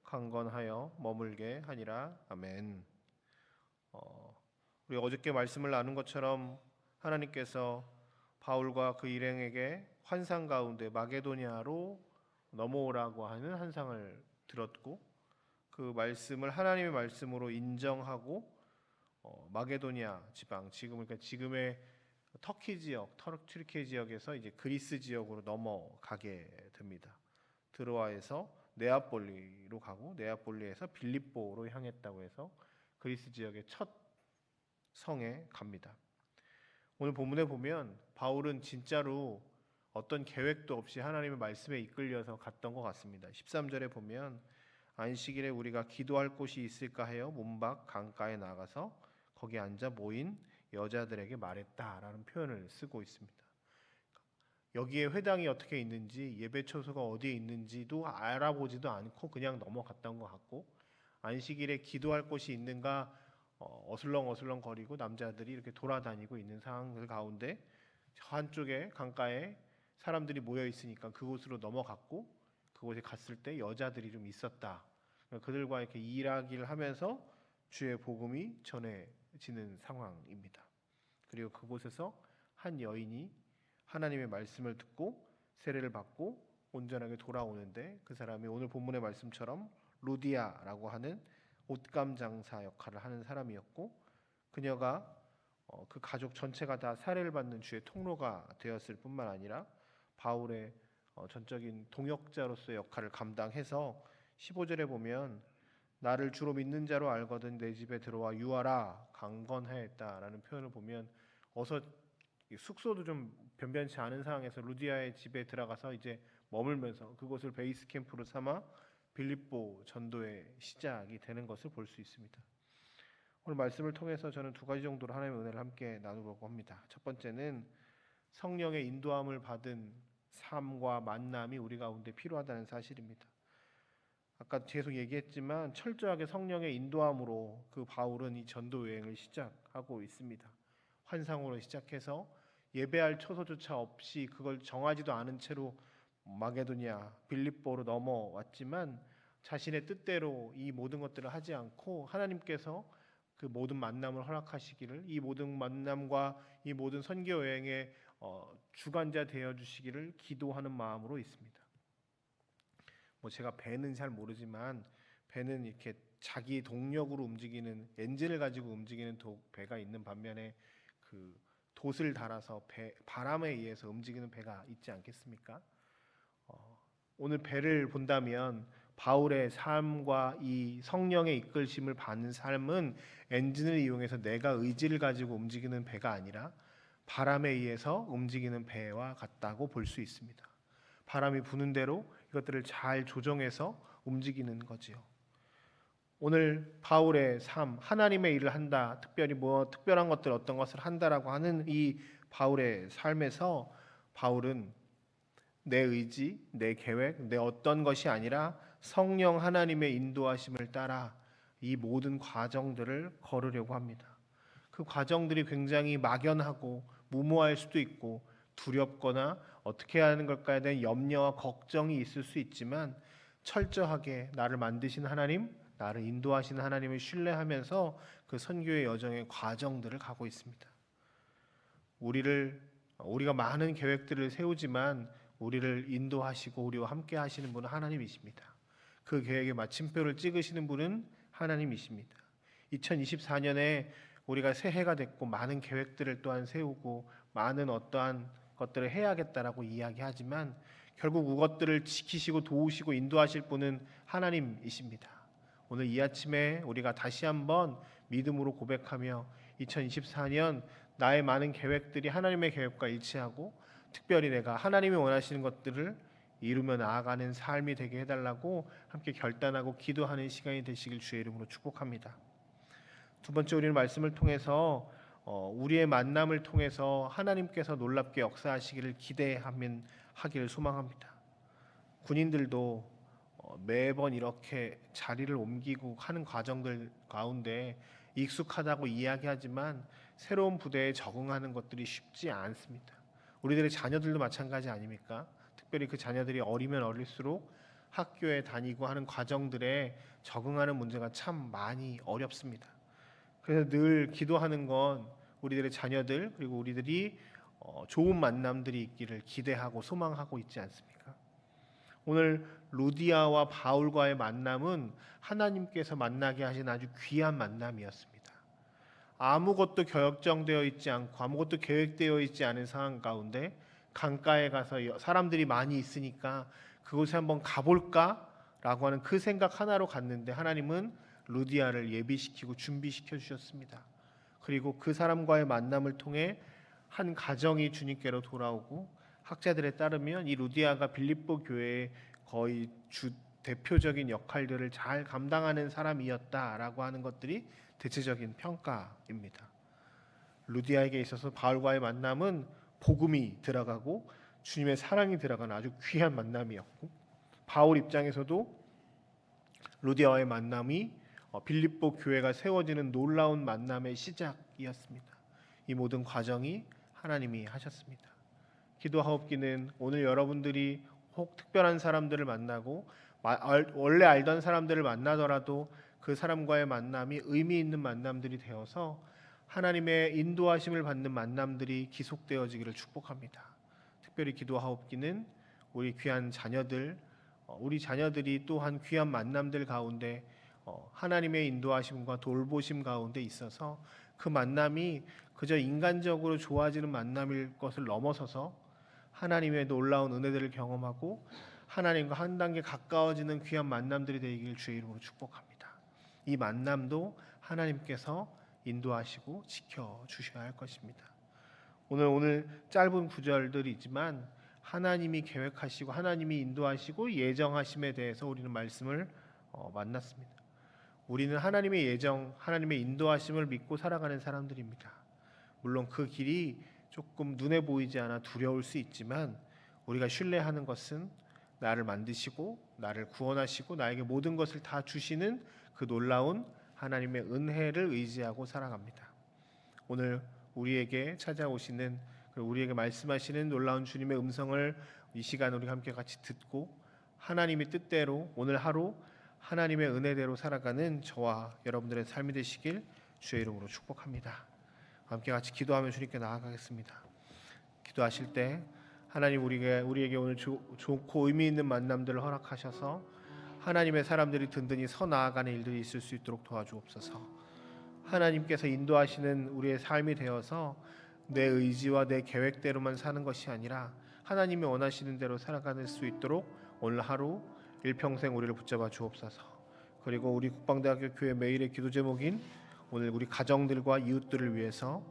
강건하여 머물게 하니라. 아멘. 우리 어저께 말씀을 나눈 것처럼 하나님께서 바울과 그 일행에게 환상 가운데 마게도니아로 넘어오라고 하는 환상을 들었고, 그 말씀을 하나님의 말씀으로 인정하고 마게도니아 지방, 지금의 터키 지역, 튀르키예 지역에서 이제 그리스 지역으로 넘어가게 됩니다. 드로아에서 네아폴리로 가고, 네아폴리에서 빌립보로 향했다고 해서 그리스 지역의 첫 성에 갑니다. 오늘 본문에 보면 바울은 진짜로 어떤 계획도 없이 하나님의 말씀에 이끌려서 갔던 것 같습니다. 13절에 보면 안식일에 우리가 기도할 곳이 있을까 하여 문밖 강가에 나가서 거기 앉아 모인 여자들에게 말했다라는 표현을 쓰고 있습니다. 여기에 회당이 어떻게 있는지, 예배 처소가 어디에 있는지도 알아보지도 않고 그냥 넘어갔던 것 같고, 안식일에 기도할 곳이 있는가 어슬렁어슬렁 거리고 남자들이 이렇게 돌아다니고 있는 상황 가운데 한쪽에 강가에 사람들이 모여 있으니까 그곳으로 넘어갔고, 그곳에 갔을 때 여자들이 좀 있었다. 그들과 이렇게 이야기를 하면서 주의 복음이 전해지는 상황입니다. 그리고 그곳에서 한 여인이 하나님의 말씀을 듣고 세례를 받고 온전하게 돌아오는데, 그 사람이 오늘 본문의 말씀처럼 루디아라고 하는 옷감 장사 역할을 하는 사람이었고, 그녀가 그 가족 전체가 다 사례를 받는 주의 통로가 되었을 뿐만 아니라 바울의 전적인 동역자로서의 역할을 감당해서 15절에 보면 나를 주로 믿는 자로 알거든 내 집에 들어와 유하라 강건하였다라는 표현을 보면, 어서 숙소도 좀 변변치 않은 상황에서 루디아의 집에 들어가서 이제 머물면서 그곳을 베이스 캠프로 삼아 빌립보 전도의 시작이 되는 것을 볼 수 있습니다. 오늘 말씀을 통해서 저는 두 가지 정도로 하나님의 은혜를 함께 나누려고 합니다. 첫 번째는 성령의 인도함을 받은 삶과 만남이 우리 가운데 필요하다는 사실입니다. 아까 계속 얘기했지만 철저하게 성령의 인도함으로 그 바울은 이 전도 여행을 시작하고 있습니다. 환상으로 시작해서 예배할 처소조차 없이 그걸 정하지도 않은 채로 마게도니아, 빌립보로 넘어왔지만 자신의 뜻대로 이 모든 것들을 하지 않고 하나님께서 그 모든 만남을 허락하시기를, 이 모든 만남과 이 모든 선교 여행의 주관자 되어 주시기를 기도하는 마음으로 있습니다. 제가 배는 잘 모르지만 배는 이렇게 자기 동력으로 움직이는, 엔진을 가지고 움직이는 배가 있는 반면에 그 돛을 달아서 바람에 의해서 움직이는 배가 있지 않겠습니까? 오늘 배를 본다면 바울의 삶과 이 성령의 이끌심을 받는 삶은 엔진을 이용해서 내가 의지를 가지고 움직이는 배가 아니라 바람에 의해서 움직이는 배와 같다고 볼 수 있습니다. 바람이 부는 대로 이것들을 잘 조정해서 움직이는 거지요. 오늘 바울의 삶, 하나님의 일을 한다, 특별히 특별한 것들 어떤 것을 한다라고 하는 이 바울의 삶에서 바울은 내 의지, 내 계획, 내 어떤 것이 아니라 성령 하나님의 인도하심을 따라 이 모든 과정들을 걸으려고 합니다. 그 과정들이 굉장히 막연하고 무모할 수도 있고 두렵거나 어떻게 하는 걸까에 대한 염려와 걱정이 있을 수 있지만, 철저하게 나를 만드신 하나님, 나를 인도하시는 하나님을 신뢰하면서 그 선교의 여정의 과정들을 가고 있습니다. 우리가 많은 계획들을 세우지만 우리를 인도하시고 우리와 함께 하시는 분은 하나님이십니다. 그 계획의 마침표를 찍으시는 분은 하나님이십니다. 2024년에 우리가 새해가 됐고 많은 계획들을 또한 세우고 많은 어떠한 것들을 해야겠다라고 이야기하지만 결국 그것들을 지키시고 도우시고 인도하실 분은 하나님이십니다. 오늘 이 아침에 우리가 다시 한번 믿음으로 고백하며 2024년 나의 많은 계획들이 하나님의 계획과 일치하고 특별히 내가 하나님이 원하시는 것들을 이루며 나아가는 삶이 되게 해달라고 함께 결단하고 기도하는 시간이 되시길 주의 이름으로 축복합니다. 두 번째, 우리는 말씀을 통해서 우리의 만남을 통해서 하나님께서 놀랍게 역사하시기를 기대하기를 소망합니다. 군인들도 매번 이렇게 자리를 옮기고 하는 과정들 가운데 익숙하다고 이야기하지만 새로운 부대에 적응하는 것들이 쉽지 않습니다. 우리들의 자녀들도 마찬가지 아닙니까? 특별히 그 자녀들이 어리면 어릴수록 학교에 다니고 하는 과정들에 적응하는 문제가 참 많이 어렵습니다. 그래서 늘 기도하는 건 우리들의 자녀들 그리고 우리들이 좋은 만남들이 있기를 기대하고 소망하고 있지 않습니까? 오늘 루디아와 바울과의 만남은 하나님께서 만나게 하신 아주 귀한 만남이었습니다. 아무것도 결정되어 있지 않고 아무것도 계획되어 있지 않은 상황 가운데 강가에 가서 사람들이 많이 있으니까 그곳에 한번 가볼까라고 하는 그 생각 하나로 갔는데 하나님은 루디아를 예비시키고 준비시켜 주셨습니다. 그리고 그 사람과의 만남을 통해 한 가정이 주님께로 돌아오고 학자들에 따르면 이 루디아가 빌립보 교회의 거의 주 대표적인 역할들을 잘 감당하는 사람이었다라고 하는 것들이 대체적인 평가입니다. 루디아에게 있어서 바울과의 만남은 복음이 들어가고 주님의 사랑이 들어가는 아주 귀한 만남이었고 바울 입장에서도 루디아와의 만남이 빌립보 교회가 세워지는 놀라운 만남의 시작이었습니다. 이 모든 과정이 하나님이 하셨습니다. 기도하옵기는 오늘 여러분들이 혹 특별한 사람들을 만나고 원래 알던 사람들을 만나더라도 그 사람과의 만남이 의미 있는 만남들이 되어서 하나님의 인도하심을 받는 만남들이 기속되어지기를 축복합니다. 특별히 기도하옵기는 우리 귀한 자녀들, 우리 자녀들이 또한 귀한 만남들 가운데 하나님의 인도하심과 돌보심 가운데 있어서 그 만남이 그저 인간적으로 좋아지는 만남일 것을 넘어서서 하나님의 놀라운 은혜들을 경험하고 하나님과 한 단계 가까워지는 귀한 만남들이 되기를 주의 이름으로 축복합니다. 이 만남도 하나님께서 인도하시고 지켜주셔야 할 것입니다. 오늘 짧은 구절들이지만 하나님이 계획하시고 하나님이 인도하시고 예정하심에 대해서 우리는 말씀을 만났습니다. 우리는 하나님의 예정, 하나님의 인도하심을 믿고 살아가는 사람들입니다. 물론 그 길이 조금 눈에 보이지 않아 두려울 수 있지만 우리가 신뢰하는 것은 나를 만드시고 나를 구원하시고 나에게 모든 것을 다 주시는 그 놀라운 하나님의 은혜를 의지하고 살아갑니다. 오늘 우리에게 찾아오시는 우리에게 말씀하시는 놀라운 주님의 음성을 이 시간 우리 함께 같이 듣고 하나님의 뜻대로 오늘 하루 하나님의 은혜대로 살아가는 저와 여러분들의 삶이 되시길 주의 이름으로 축복합니다. 함께 같이 기도하며 주님께 나아가겠습니다. 기도하실 때 하나님 우리에게 오늘 좋고 의미 있는 만남들을 허락하셔서 하나님의 사람들이 든든히 서 나아가는 일들이 있을 수 있도록 도와주옵소서. 하나님께서 인도하시는 우리의 삶이 되어서 내 의지와 내 계획대로만 사는 것이 아니라 하나님이 원하시는 대로 살아갈 수 있도록 오늘 하루 일평생 우리를 붙잡아 주옵소서. 그리고 우리 국방대학교 교회 매일의 기도 제목인 오늘 우리 가정들과 이웃들을 위해서